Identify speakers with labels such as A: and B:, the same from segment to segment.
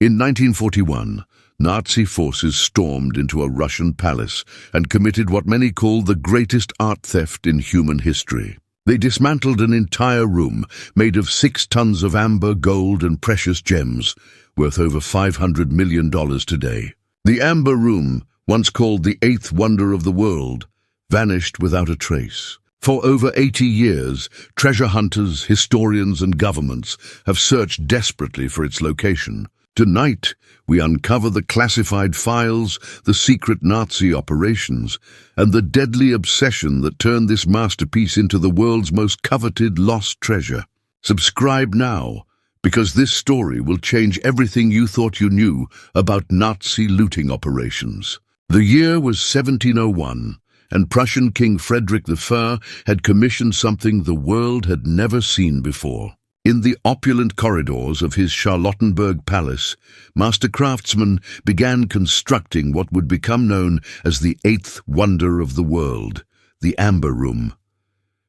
A: In 1941, Nazi forces stormed into a Russian palace and committed what many call the greatest art theft in human history. They dismantled an entire room made of 6 tons of amber, gold, and precious gems, worth over $500 million today. The Amber Room, once called the 8th wonder of the world, vanished without a trace. For over 80 years, treasure hunters, historians, and governments have searched desperately for its location. Tonight, we uncover the classified files, the secret Nazi operations, and the deadly obsession that turned this masterpiece into the world's most coveted lost treasure. Subscribe now, because this story will change everything you thought you knew about Nazi looting operations. The year was 1701, and Prussian King Frederick I had commissioned something the world had never seen before. In the opulent corridors of his Charlottenburg palace, master craftsmen began constructing what would become known as the 8th wonder of the world, the Amber Room.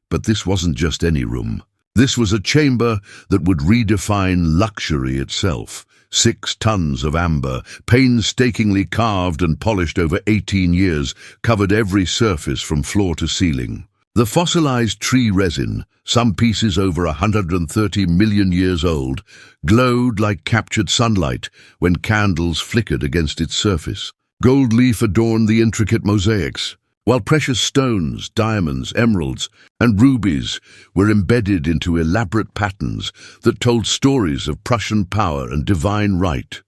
A: But this wasn't just any room. This was a chamber that would redefine luxury itself. 6 tons of amber, painstakingly carved and polished over 18 years, covered every surface from floor to ceiling. The fossilized tree resin, some pieces over 130 million years old, glowed like captured sunlight when candles flickered against its surface. Gold leaf adorned the intricate mosaics, while precious stones, diamonds, emeralds, and rubies were embedded into elaborate patterns that told stories of Prussian power and divine right.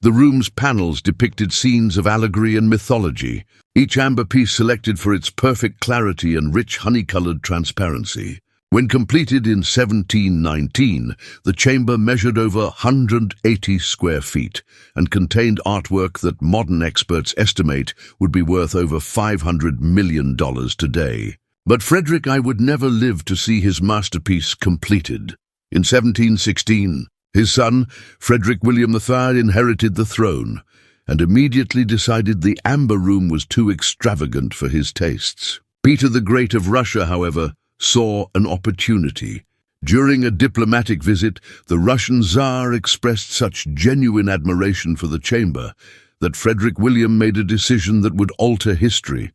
A: The room's panels depicted scenes of allegory and mythology, each amber piece selected for its perfect clarity and rich honey-colored transparency. When completed in 1719, the chamber measured over 180 square feet and contained artwork that modern experts estimate would be worth over $500 million today. But Frederick I would never live to see his masterpiece completed. In 1716, his son, Frederick William III, inherited the throne and immediately decided the Amber Room was too extravagant for his tastes. Peter the Great of Russia, however, saw an opportunity. During a diplomatic visit, the Russian Tsar expressed such genuine admiration for the chamber that Frederick William made a decision that would alter history.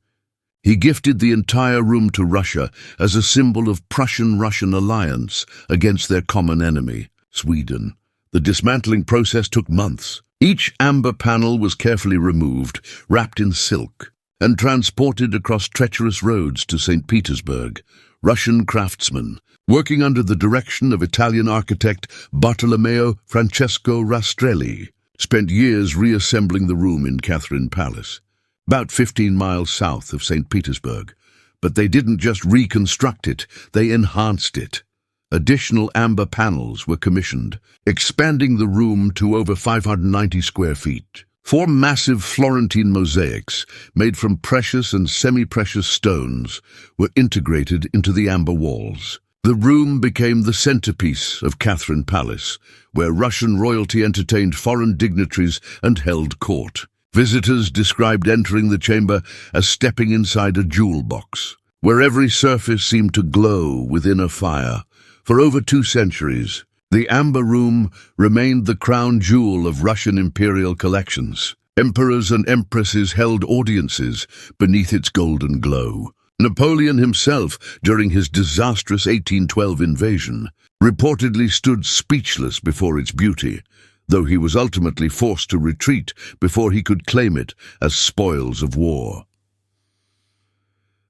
A: He gifted the entire room to Russia as a symbol of Prussian-Russian alliance against their common enemy, Sweden. The dismantling process took months. Each amber panel was carefully removed, wrapped in silk, and transported across treacherous roads to St. Petersburg. Russian craftsmen, working under the direction of Italian architect Bartolomeo Francesco Rastrelli, spent years reassembling the room in Catherine Palace, about 15 miles south of St. Petersburg. But they didn't just reconstruct it, they enhanced it. Additional amber panels were commissioned, expanding the room to over 590 square feet. 4 massive Florentine mosaics, made from precious and semi-precious stones, were integrated into the amber walls. The room became the centerpiece of Catherine Palace, where Russian royalty entertained foreign dignitaries and held court. Visitors described entering the chamber as stepping inside a jewel box, where every surface seemed to glow within a fire. For over 2 centuries, the Amber Room remained the crown jewel of Russian imperial collections. Emperors and empresses held audiences beneath its golden glow. Napoleon himself, during his disastrous 1812 invasion, reportedly stood speechless before its beauty, though he was ultimately forced to retreat before he could claim it as spoils of war.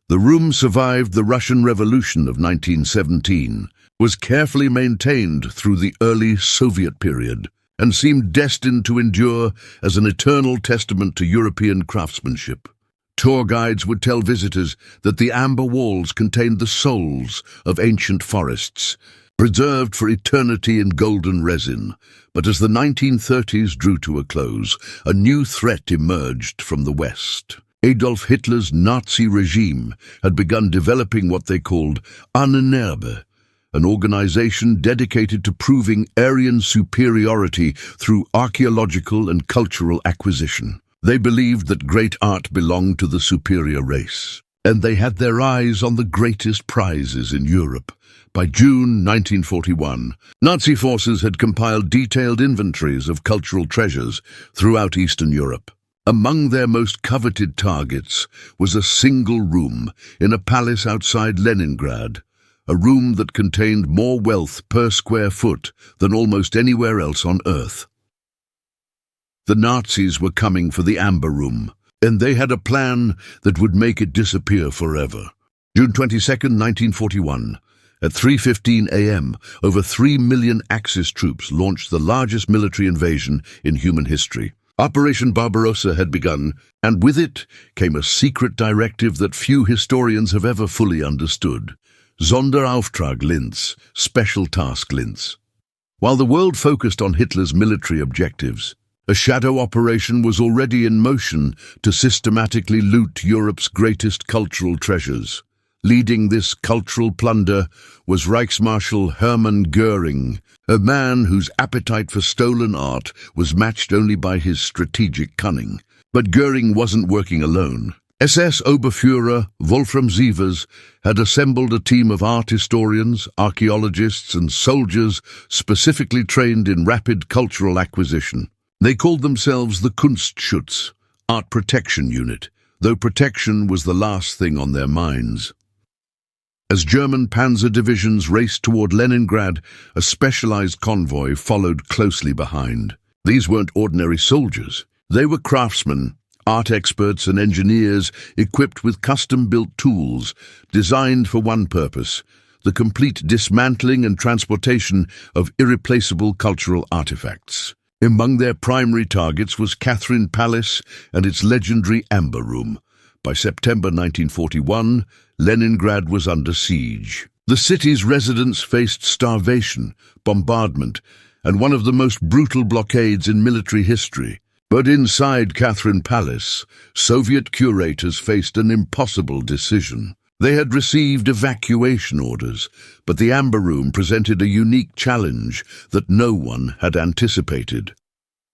A: The room survived the Russian Revolution of 1917, was carefully maintained through the early Soviet period, and seemed destined to endure as an eternal testament to European craftsmanship. Tour guides would tell visitors that the amber walls contained the souls of ancient forests, preserved for eternity in golden resin. But as the 1930s drew to a close, a new threat emerged from the West. Adolf Hitler's Nazi regime had begun developing what they called Ahnenerbe, an organization dedicated to proving Aryan superiority through archaeological and cultural acquisition. They believed that great art belonged to the superior race, and they had their eyes on the greatest prizes in Europe. By June 1941, Nazi forces had compiled detailed inventories of cultural treasures throughout Eastern Europe. Among their most coveted targets was a single room in a palace outside Leningrad, a room that contained more wealth per square foot than almost anywhere else on Earth. The Nazis were coming for the Amber Room, and they had a plan that would make it disappear forever. June 22, 1941. At 3:15 a.m., over 3 million Axis troops launched the largest military invasion in human history. Operation Barbarossa had begun, and with it came a secret directive that few historians have ever fully understood. Sonderauftrag Linz, Special Task Linz. While the world focused on Hitler's military objectives, a shadow operation was already in motion to systematically loot Europe's greatest cultural treasures. Leading this cultural plunder was Reichsmarshal Hermann Göring, a man whose appetite for stolen art was matched only by his strategic cunning. But Göring wasn't working alone. SS Oberfuhrer Wolfram Sievers had assembled a team of art historians, archaeologists, and soldiers specifically trained in rapid cultural acquisition. They called themselves the Kunstschutz, Art Protection Unit, though protection was the last thing on their minds. As German panzer divisions raced toward Leningrad, a specialized convoy followed closely behind. These weren't ordinary soldiers. They were craftsmen, art experts and engineers equipped with custom-built tools designed for one purpose: the complete dismantling and transportation of irreplaceable cultural artifacts. Among their primary targets was Catherine Palace and its legendary Amber Room. By September 1941, Leningrad was under siege. The city's residents faced starvation, bombardment, and one of the most brutal blockades in military history. But inside Catherine Palace, Soviet curators faced an impossible decision. They had received evacuation orders, but the Amber Room presented a unique challenge that no one had anticipated.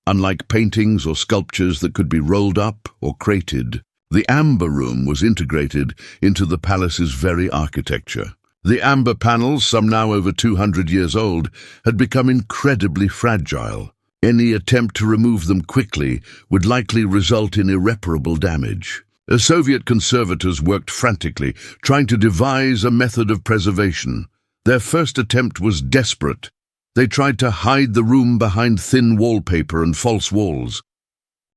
A: Unlike paintings or sculptures that could be rolled up or crated, the Amber Room was integrated into the palace's very architecture. The amber panels, some now over 200 years old, had become incredibly fragile. Any attempt to remove them quickly would likely result in irreparable damage. The Soviet conservators worked frantically, trying to devise a method of preservation. Their first attempt was desperate. They tried to hide the room behind thin wallpaper and false walls.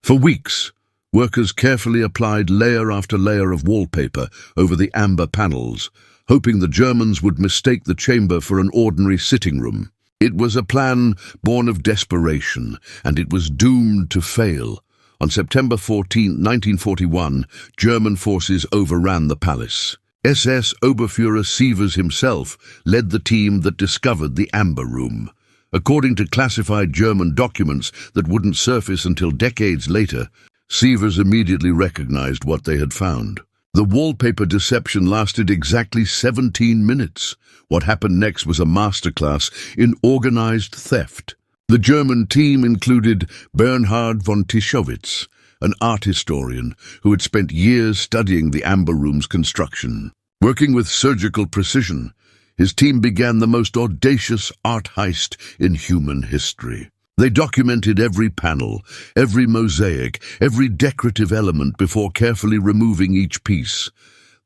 A: For weeks, workers carefully applied layer after layer of wallpaper over the amber panels, hoping the Germans would mistake the chamber for an ordinary sitting room. It was a plan born of desperation, and it was doomed to fail. On September 14, 1941, German forces overran the palace. SS Oberfuhrer Sievers himself led the team that discovered the Amber Room. According to classified German documents that wouldn't surface until decades later, Sievers immediately recognized what they had found. The wallpaper deception lasted exactly 17 minutes. What happened next was a masterclass in organized theft. The German team included Bernhard von Tischowitz, an art historian who had spent years studying the Amber Room's construction. Working with surgical precision, his team began the most audacious art heist in human history. They documented every panel, every mosaic, every decorative element before carefully removing each piece.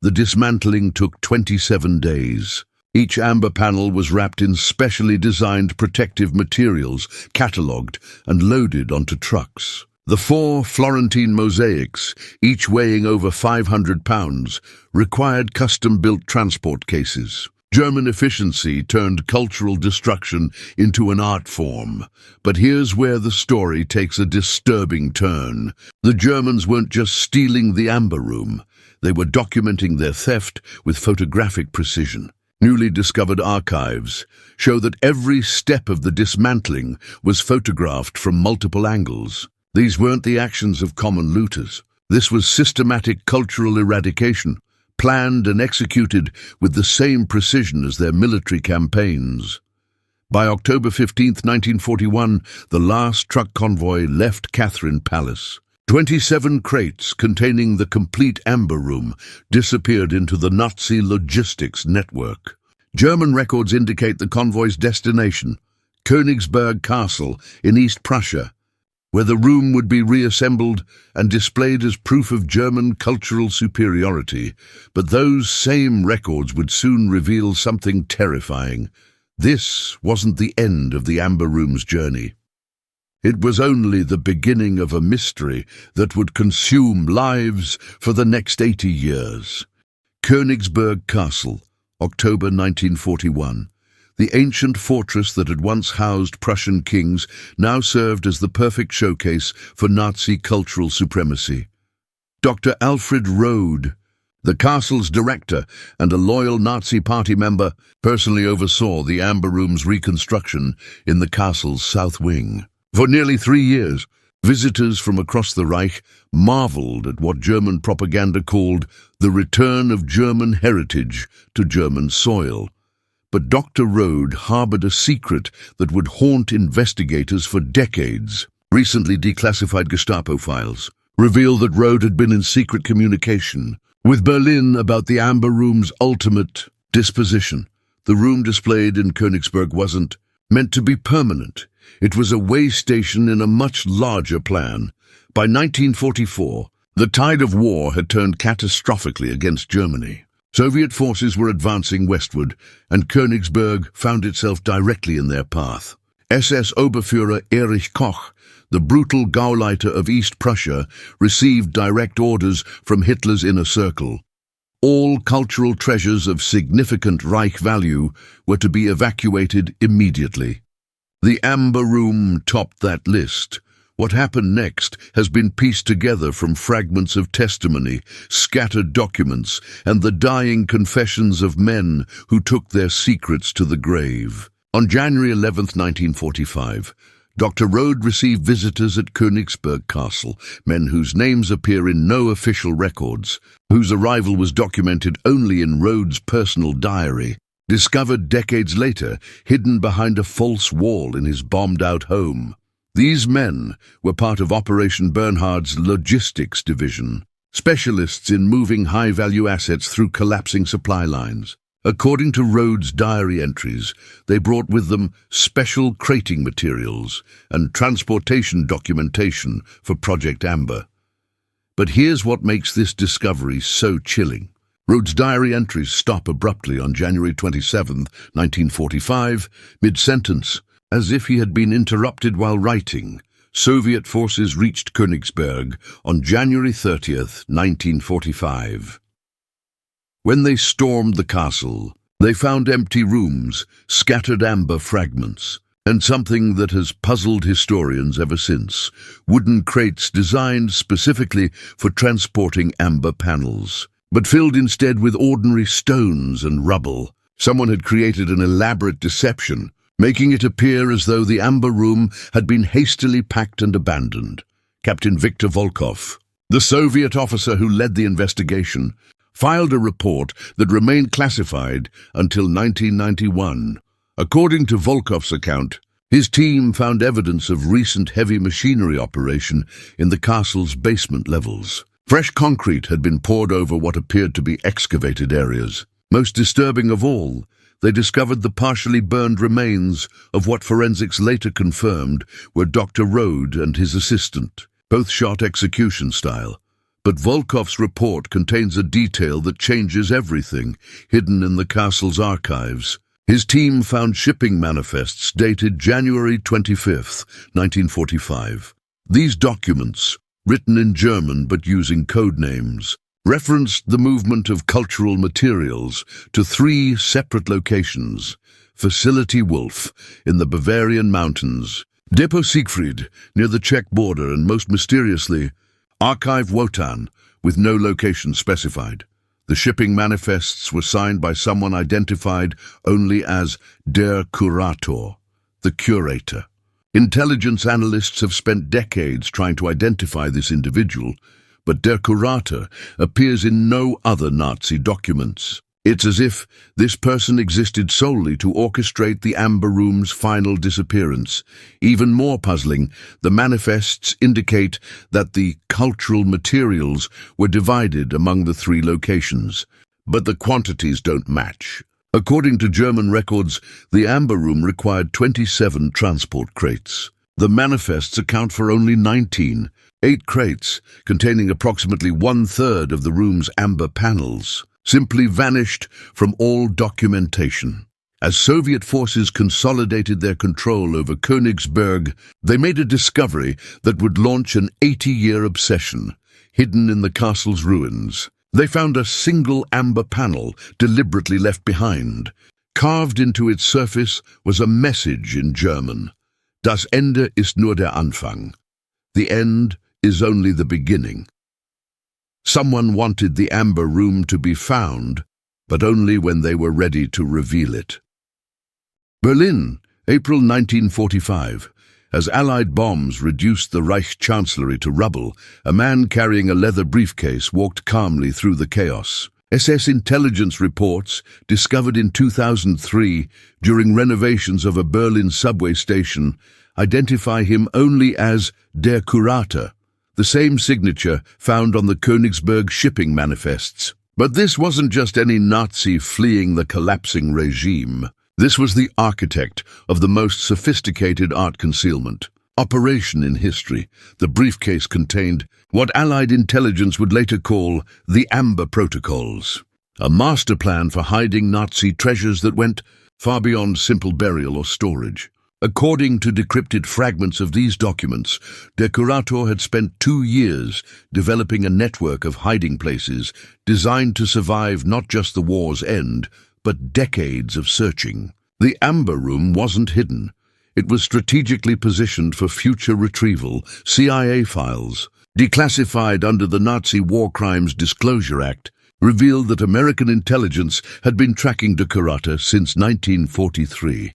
A: The dismantling took 27 days. Each amber panel was wrapped in specially designed protective materials, catalogued and loaded onto trucks. The 4 Florentine mosaics, each weighing over 500 pounds, required custom-built transport cases. German efficiency turned cultural destruction into an art form. But here's where the story takes a disturbing turn. The Germans weren't just stealing the Amber Room. They were documenting their theft with photographic precision. Newly discovered archives show that every step of the dismantling was photographed from multiple angles. These weren't the actions of common looters. This was systematic cultural eradication, planned and executed with the same precision as their military campaigns. By October 15, 1941, the last truck convoy left Catherine Palace. 27 crates containing the complete Amber Room disappeared into the Nazi logistics network. German records indicate the convoy's destination, Königsberg Castle in East Prussia, where the room would be reassembled and displayed as proof of German cultural superiority. But those same records would soon reveal something terrifying. This wasn't the end of the Amber Room's journey. It was only the beginning of a mystery that would consume lives for the next 80 years. Königsberg Castle, October 1941. The ancient fortress that had once housed Prussian kings now served as the perfect showcase for Nazi cultural supremacy. Dr. Alfred Rode, the castle's director and a loyal Nazi party member, personally oversaw the Amber Room's reconstruction in the castle's south wing. For nearly 3 years, visitors from across the Reich marveled at what German propaganda called the return of German heritage to German soil. But Dr. Rode harbored a secret that would haunt investigators for decades. Recently declassified Gestapo files reveal that Rode had been in secret communication with Berlin about the Amber Room's ultimate disposition. The room displayed in Königsberg wasn't meant to be permanent. It was a way station in a much larger plan. By 1944, the tide of war had turned catastrophically against Germany. Soviet forces were advancing westward, and Königsberg found itself directly in their path. SS Oberführer Erich Koch, the brutal Gauleiter of East Prussia, received direct orders from Hitler's inner circle. All cultural treasures of significant Reich value were to be evacuated immediately. The Amber Room topped that list. What happened next has been pieced together from fragments of testimony, scattered documents, and the dying confessions of men who took their secrets to the grave. On January 11, 1945, Dr. Rode received visitors at Königsberg Castle, men whose names appear in no official records, whose arrival was documented only in Rode's personal diary, discovered decades later, hidden behind a false wall in his bombed-out home. These men were part of Operation Bernhard's logistics division, specialists in moving high-value assets through collapsing supply lines. According to Rode's diary entries, they brought with them special crating materials and transportation documentation for Project Amber. But here's what makes this discovery so chilling. Rode's diary entries stop abruptly on January 27, 1945, mid-sentence. As if he had been interrupted while writing, Soviet forces reached Königsberg on January 30, 1945. When they stormed the castle, they found empty rooms, scattered amber fragments, and something that has puzzled historians ever since: wooden crates designed specifically for transporting amber panels, but filled instead with ordinary stones and rubble. Someone had created an elaborate deception, making it appear as though the Amber Room had been hastily packed and abandoned. Captain Viktor Volkov, the Soviet officer who led the investigation, filed a report that remained classified until 1991. According to Volkov's account, his team found evidence of recent heavy machinery operation in the castle's basement levels. Fresh concrete had been poured over what appeared to be excavated areas. Most disturbing of all, they discovered the partially burned remains of what forensics later confirmed were Dr. Rode and his assistant, both shot execution style. But Volkov's report contains a detail that changes everything, hidden in the castle's archives. His team found shipping manifests dated January 25, 1945. These documents, written in German but using code names, referenced the movement of cultural materials to 3 separate locations: Facility Wolf in the Bavarian mountains, Depot Siegfried near the Czech border, and most mysteriously, Archive Wotan, with no location specified. The shipping manifests were signed by someone identified only as Der Kurator, the curator. Intelligence analysts have spent decades trying to identify this individual, but Der Kurator appears in no other Nazi documents. It's as if this person existed solely to orchestrate the Amber Room's final disappearance. Even more puzzling, the manifests indicate that the cultural materials were divided among the 3 locations, but the quantities don't match. According to German records, the Amber Room required 27 transport crates. The manifests account for only 19. 8 crates, containing approximately 1/3 of the room's amber panels, simply vanished from all documentation. As Soviet forces consolidated their control over Königsberg, they made a discovery that would launch an 80-year obsession. Hidden in the castle's ruins, they found a single amber panel deliberately left behind. Carved into its surface was a message in German. Das Ende ist nur der Anfang. The end is only the beginning. Someone wanted the Amber Room to be found, but only when they were ready to reveal it. Berlin, April 1945. As Allied bombs reduced the Reich Chancellery to rubble, a man carrying a leather briefcase walked calmly through the chaos. SS intelligence reports, discovered in 2003 during renovations of a Berlin subway station, identify him only as Der Kurator, the same signature found on the Königsberg shipping manifests. But this wasn't just any Nazi fleeing the collapsing regime. This was the architect of the most sophisticated art concealment operation in history. The briefcase contained what Allied intelligence would later call the Amber Protocols, a master plan for hiding Nazi treasures that went far beyond simple burial or storage. According to decrypted fragments of these documents, Der Kurator had spent 2 years developing a network of hiding places designed to survive not just the war's end, but decades of searching. The Amber Room wasn't hidden. It was strategically positioned for future retrieval. CIA files, declassified under the Nazi War Crimes Disclosure Act, revealed that American intelligence had been tracking Der Kurator since 1943.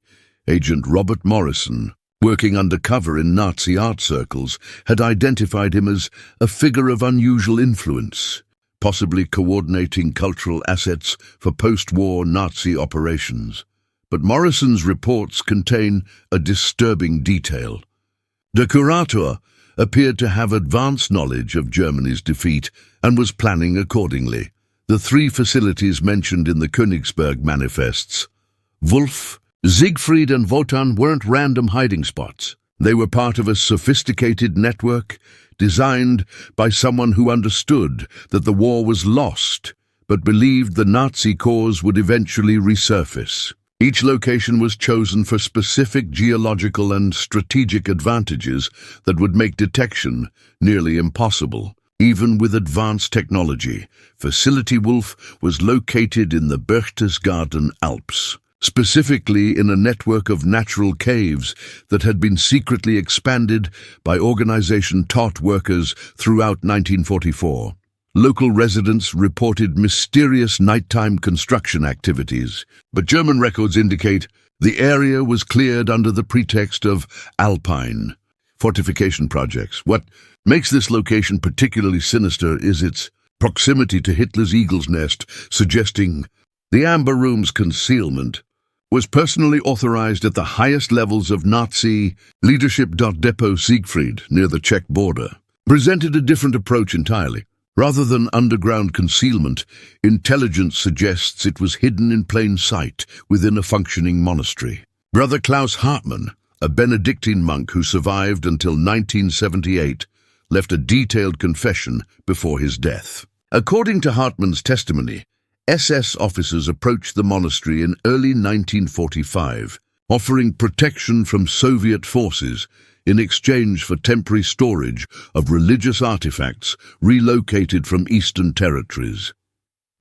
A: Agent Robert Morrison, working undercover in Nazi art circles, had identified him as a figure of unusual influence, possibly coordinating cultural assets for post-war Nazi operations. But Morrison's reports contain a disturbing detail. Der Kurator appeared to have advanced knowledge of Germany's defeat and was planning accordingly. The 3 facilities mentioned in the Königsberg manifests, Wolf, Siegfried and Wotan, weren't random hiding spots. They were part of a sophisticated network designed by someone who understood that the war was lost, but believed the Nazi cause would eventually resurface. Each location was chosen for specific geological and strategic advantages that would make detection nearly impossible. Even with advanced technology, Facility Wolf was located in the Berchtesgaden Alps, specifically in a network of natural caves that had been secretly expanded by Organisation Todt workers throughout 1944. Local residents reported mysterious nighttime construction activities, but German records indicate the area was cleared under the pretext of Alpine fortification projects. What makes this location particularly sinister is its proximity to Hitler's Eagle's Nest, suggesting the Amber Room's concealment was personally authorized at the highest levels of Nazi leadership. Depot Siegfried, near the Czech border, presented a different approach entirely. Rather than underground concealment, intelligence suggests it was hidden in plain sight within a functioning monastery. Brother Klaus Hartmann, a Benedictine monk who survived until 1978, left a detailed confession before his death. According to Hartmann's testimony, SS officers approached the monastery in early 1945, offering protection from Soviet forces in exchange for temporary storage of religious artifacts relocated from Eastern territories.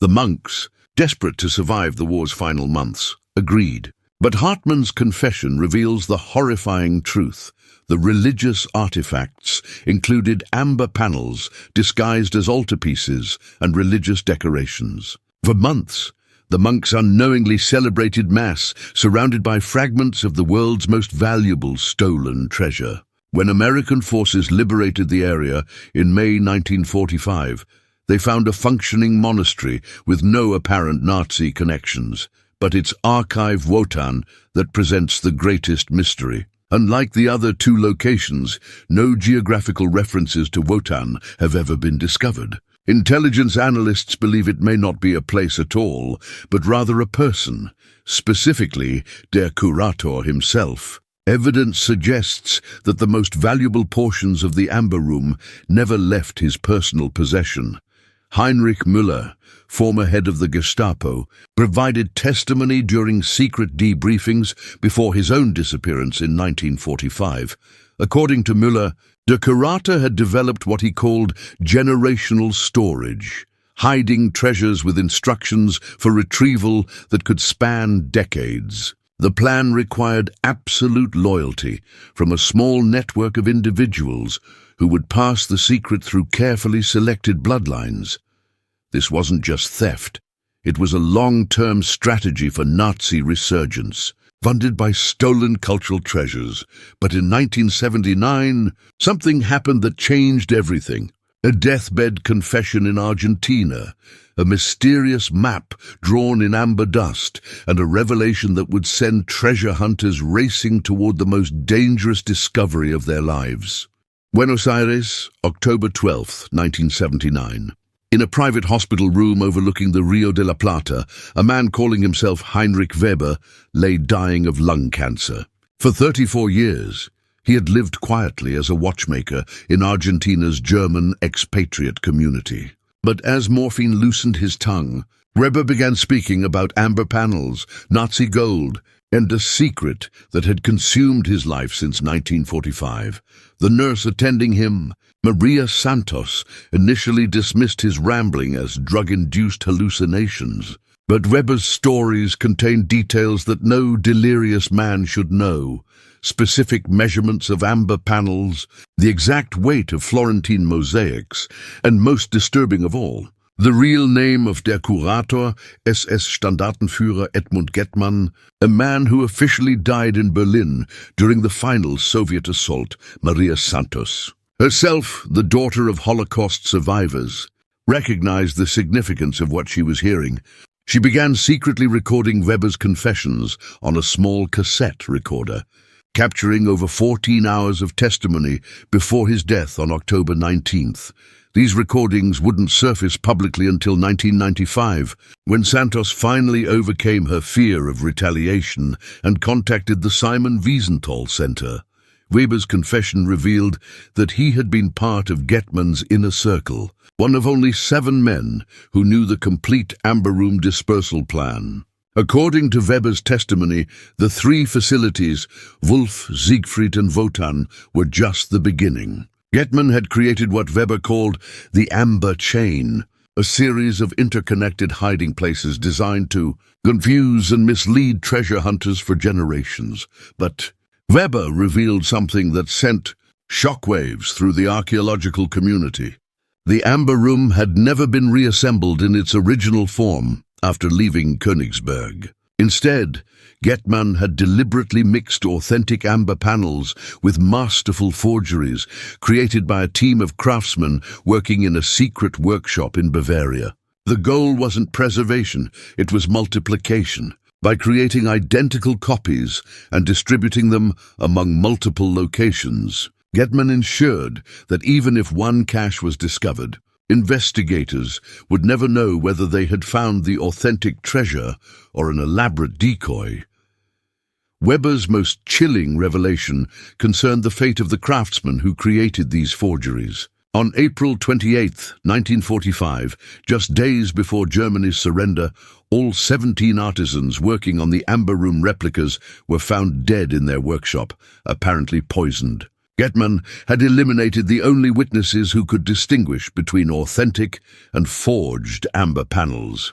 A: The monks, desperate to survive the war's final months, agreed. But Hartmann's confession reveals the horrifying truth. The religious artifacts included amber panels disguised as altarpieces and religious decorations. For months, the monks unknowingly celebrated Mass, surrounded by fragments of the world's most valuable stolen treasure. When American forces liberated the area in May 1945, they found a functioning monastery with no apparent Nazi connections, but it's Archive Wotan that presents the greatest mystery. Unlike the other 2 locations, no geographical references to Wotan have ever been discovered. Intelligence analysts believe it may not be a place at all, but rather a person, specifically Der Kurator himself. Evidence suggests that the most valuable portions of the Amber Room never left his personal possession. Heinrich Müller, former head of the Gestapo, provided testimony during secret debriefings before his own disappearance in 1945. According to Müller, Der Kurator had developed what he called generational storage, hiding treasures with instructions for retrieval that could span decades. The plan required absolute loyalty from a small network of individuals who would pass the secret through carefully selected bloodlines. This wasn't just theft. It was a long-term strategy for Nazi resurgence, funded by stolen cultural treasures. But in 1979, something happened that changed everything. A deathbed confession in Argentina, a mysterious map drawn in amber dust, and a revelation that would send treasure hunters racing toward the most dangerous discovery of their lives. Buenos Aires, October 12, 1979. In a private hospital room overlooking the Rio de la Plata, a man calling himself Heinrich Weber lay dying of lung cancer. For 34 years, he had lived quietly as a watchmaker in Argentina's German expatriate community. But as morphine loosened his tongue, Weber began speaking about amber panels, Nazi gold, and a secret that had consumed his life since 1945. The nurse attending him, Maria Santos, initially dismissed his rambling as drug-induced hallucinations. But Weber's stories contained details that no delirious man should know. Specific measurements of amber panels, the exact weight of Florentine mosaics, and most disturbing of all, the real name of Der Kurator, SS Standartenführer Edmund Gettmann, a man who officially died in Berlin during the final Soviet assault, Maria Santos. Herself, the daughter of Holocaust survivors, recognized the significance of what she was hearing. She began secretly recording Weber's confessions on a small cassette recorder, capturing over 14 hours of testimony before his death on October 19th. These recordings wouldn't surface publicly until 1995, when Santos finally overcame her fear of retaliation and contacted the Simon Wiesenthal Center. Weber's confession revealed that he had been part of Gettmann's inner circle, one of only 7 men who knew the complete Amber Room dispersal plan. According to Weber's testimony, the 3 facilities, Wulf, Siegfried and Wotan, were just the beginning. Gettmann had created what Weber called the Amber Chain, a series of interconnected hiding places designed to confuse and mislead treasure hunters for generations. But Weber revealed something that sent shockwaves through the archaeological community. The Amber Room had never been reassembled in its original form after leaving Königsberg. Instead, Gettmann had deliberately mixed authentic amber panels with masterful forgeries created by a team of craftsmen working in a secret workshop in Bavaria. The goal wasn't preservation, it was multiplication. By creating identical copies and distributing them among multiple locations, Gettmann ensured that even if one cache was discovered, investigators would never know whether they had found the authentic treasure or an elaborate decoy. Weber's most chilling revelation concerned the fate of the craftsmen who created these forgeries. On April 28, 1945, just days before Germany's surrender, all 17 artisans working on the Amber Room replicas were found dead in their workshop, apparently poisoned. Gettmann had eliminated the only witnesses who could distinguish between authentic and forged amber panels.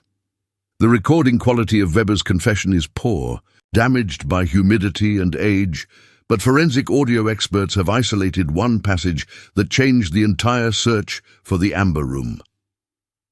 A: The recording quality of Weber's confession is poor, damaged by humidity and age, but forensic audio experts have isolated one passage that changed the entire search for the Amber Room.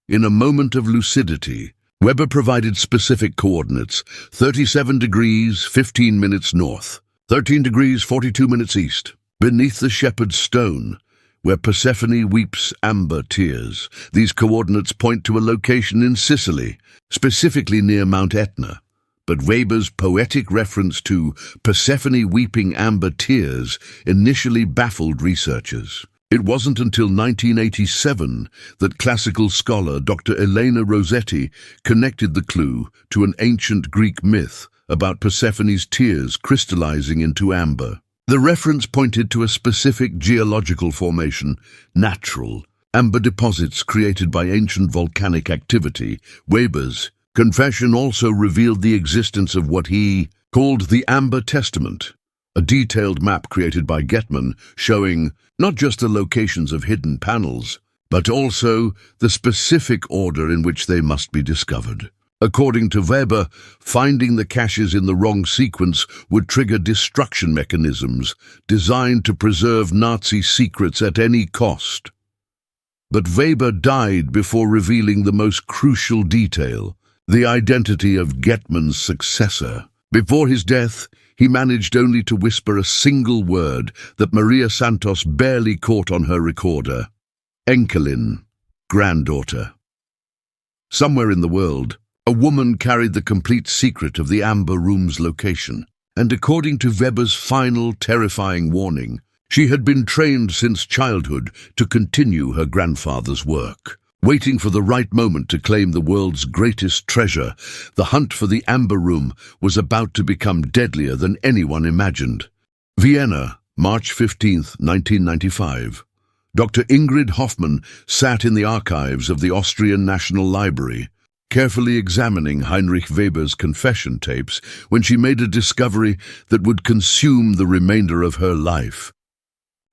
A: In a moment of lucidity, Weber provided specific coordinates: 37 degrees, 15 minutes north, 13 degrees, 42 minutes east, beneath the shepherd's stone, where Persephone weeps amber tears. These coordinates point to a location in Sicily, specifically near Mount Etna. But Weber's poetic reference to Persephone weeping amber tears initially baffled researchers. It wasn't until 1987 that classical scholar Dr. Elena Rossetti connected the clue to an ancient Greek myth about Persephone's tears crystallizing into amber. The reference pointed to a specific geological formation, natural amber deposits created by ancient volcanic activity. Weber's confession also revealed the existence of what he called the Amber Testament, a detailed map created by Getman showing not just the locations of hidden panels, but also the specific order in which they must be discovered. According to Weber, finding the caches in the wrong sequence would trigger destruction mechanisms designed to preserve Nazi secrets at any cost. But Weber died before revealing the most crucial detail, the identity of Getman's successor. Before his death, he managed only to whisper a single word that Maria Santos barely caught on her recorder: Enkelin, granddaughter. Somewhere in the world, a woman carried the complete secret of the Amber Room's location, and according to Weber's final terrifying warning, she had been trained since childhood to continue her grandfather's work. Waiting for the right moment to claim the world's greatest treasure, the hunt for the Amber Room was about to become deadlier than anyone imagined. Vienna, March 15, 1995. Dr. Ingrid Hoffmann sat in the archives of the Austrian National Library, carefully examining Heinrich Weber's confession tapes when she made a discovery that would consume the remainder of her life.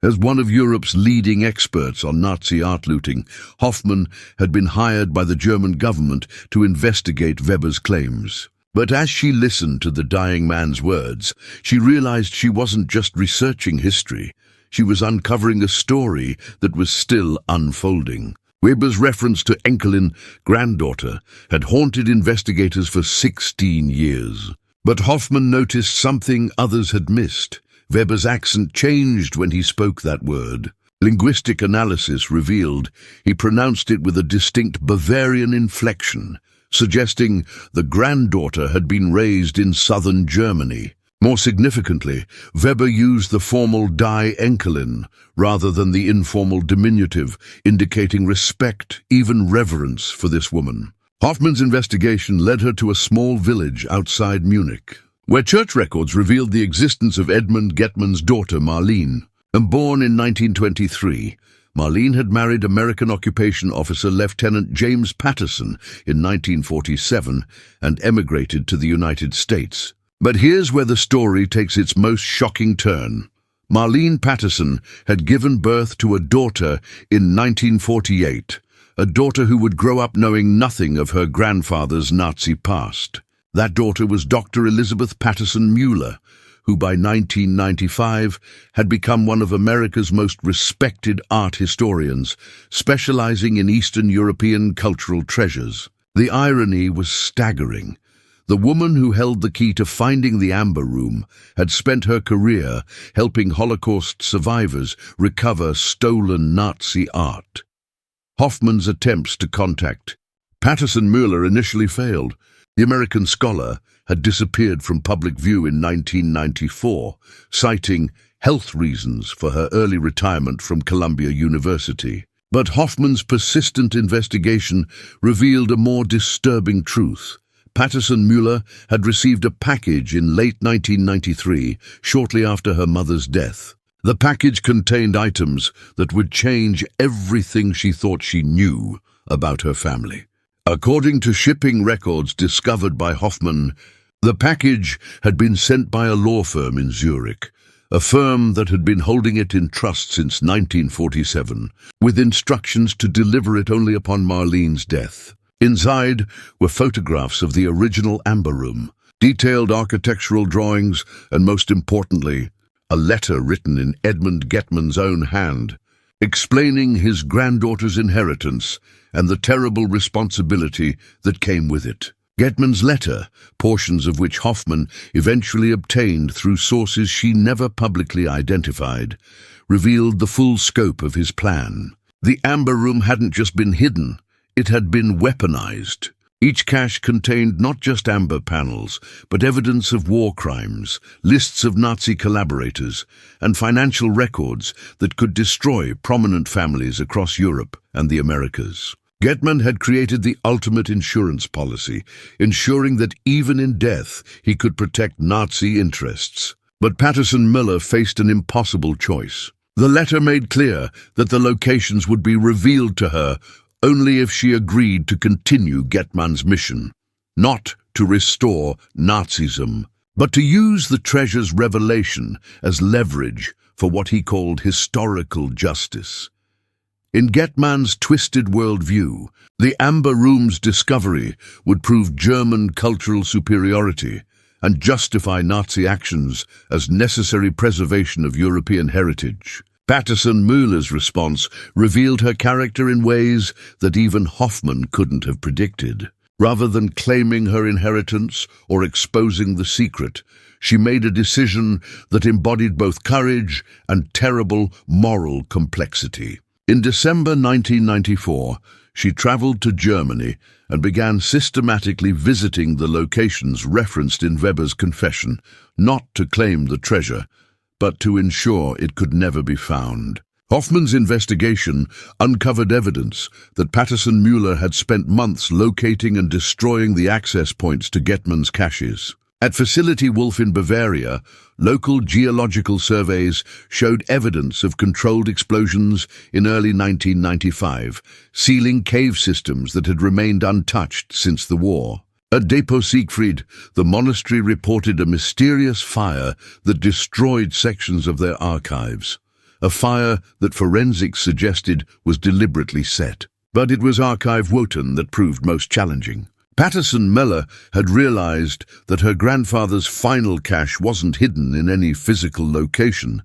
A: As one of Europe's leading experts on Nazi art looting, Hoffmann had been hired by the German government to investigate Weber's claims. But as she listened to the dying man's words, she realized she wasn't just researching history. She was uncovering a story that was still unfolding. Weber's reference to Enkelin, granddaughter, had haunted investigators for 16 years. But Hoffmann noticed something others had missed. Weber's accent changed when he spoke that word. Linguistic analysis revealed he pronounced it with a distinct Bavarian inflection, suggesting the granddaughter had been raised in southern Germany. More significantly, Weber used the formal Die Enkelin rather than the informal diminutive, indicating respect, even reverence, for this woman. Hoffmann's investigation led her to a small village outside Munich, where church records revealed the existence of Edmund Getman's daughter, Marlene. And born in 1923, Marlene had married American occupation officer Lieutenant James Patterson in 1947 and emigrated to the United States. But here's where the story takes its most shocking turn. Marlene Patterson had given birth to a daughter in 1948, a daughter who would grow up knowing nothing of her grandfather's Nazi past. That daughter was Dr. Elizabeth Patterson Mueller, who by 1995 had become one of America's most respected art historians, specializing in Eastern European cultural treasures. The irony was staggering. The woman who held the key to finding the Amber Room had spent her career helping Holocaust survivors recover stolen Nazi art. Hoffmann's attempts to contact Patterson Mueller initially failed. The American scholar had disappeared from public view in 1994, citing health reasons for her early retirement from Columbia University. But Hoffmann's persistent investigation revealed a more disturbing truth. Patterson Mueller had received a package in late 1993, shortly after her mother's death. The package contained items that would change everything she thought she knew about her family. According to shipping records discovered by Hoffmann, the package had been sent by a law firm in Zurich, a firm that had been holding it in trust since 1947, with instructions to deliver it only upon Marlene's death. Inside were photographs of the original Amber Room, detailed architectural drawings, and most importantly, a letter written in Edmund Getman's own hand, explaining his granddaughter's inheritance and the terrible responsibility that came with it. Getman's letter, portions of which Hoffmann eventually obtained through sources she never publicly identified, revealed the full scope of his plan. The Amber Room hadn't just been hidden, it had been weaponized. Each cache contained not just amber panels, but evidence of war crimes, lists of Nazi collaborators, and financial records that could destroy prominent families across Europe and the Americas. Getman had created the ultimate insurance policy, ensuring that even in death he could protect Nazi interests. But Patterson Miller faced an impossible choice. The letter made clear that the locations would be revealed to her only if she agreed to continue Getman's mission, not to restore Nazism, but to use the treasure's revelation as leverage for what he called historical justice. In Getman's twisted worldview, the Amber Room's discovery would prove German cultural superiority and justify Nazi actions as necessary preservation of European heritage. Patterson Müller's response revealed her character in ways that even Hoffman couldn't have predicted. Rather than claiming her inheritance or exposing the secret, she made a decision that embodied both courage and terrible moral complexity. In December 1994, she traveled to Germany and began systematically visiting the locations referenced in Weber's confession, not to claim the treasure, but to ensure it could never be found. Hoffman's investigation uncovered evidence that Patterson Müller had spent months locating and destroying the access points to Getman's caches. At Facility Wolf in Bavaria, local geological surveys showed evidence of controlled explosions in early 1995, sealing cave systems that had remained untouched since the war. At Depot Siegfried, the monastery reported a mysterious fire that destroyed sections of their archives, a fire that forensics suggested was deliberately set. But it was Archive Wotan that proved most challenging. Patterson Miller had realized that her grandfather's final cache wasn't hidden in any physical location.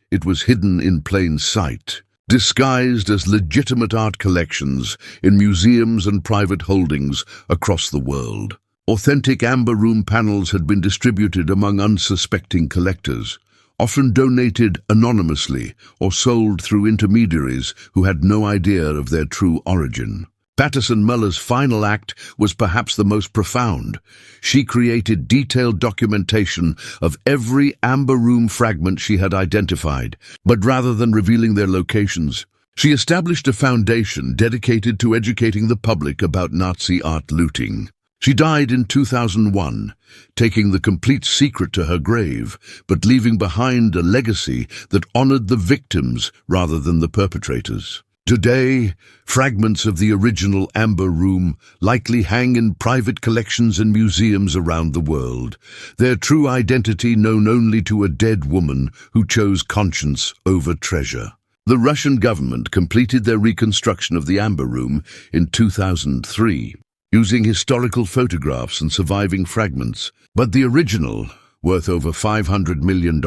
A: It was hidden in plain sight, disguised as legitimate art collections in museums and private holdings across the world. Authentic Amber Room panels had been distributed among unsuspecting collectors, often donated anonymously or sold through intermediaries who had no idea of their true origin. Patterson Muller's final act was perhaps the most profound. She created detailed documentation of every Amber Room fragment she had identified, but rather than revealing their locations, she established a foundation dedicated to educating the public about Nazi art looting. She died in 2001, taking the complete secret to her grave, but leaving behind a legacy that honored the victims rather than the perpetrators. Today, fragments of the original Amber Room likely hang in private collections and museums around the world, their true identity known only to a dead woman who chose conscience over treasure. The Russian government completed their reconstruction of the Amber Room in 2003, using historical photographs and surviving fragments, but the original, worth over $500 million,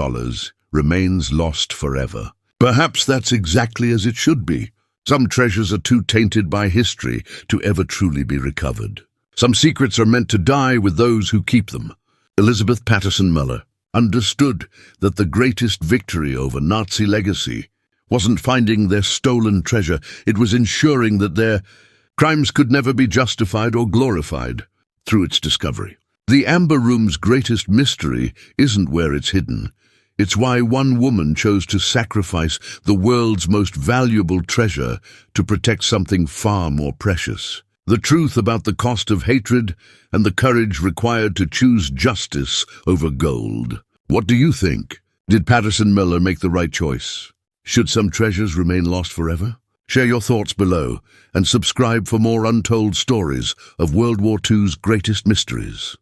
A: remains lost forever. Perhaps that's exactly as it should be. Some treasures are too tainted by history to ever truly be recovered. Some secrets are meant to die with those who keep them. Elizabeth Patterson Müller understood that the greatest victory over Nazi legacy wasn't finding their stolen treasure, it was ensuring that their crimes could never be justified or glorified through its discovery. The Amber Room's greatest mystery isn't where it's hidden. It's why one woman chose to sacrifice the world's most valuable treasure to protect something far more precious. The truth about the cost of hatred and the courage required to choose justice over gold. What do you think? Did Patterson Müller make the right choice? Should some treasures remain lost forever? Share your thoughts below and subscribe for more untold stories of World War II's greatest mysteries.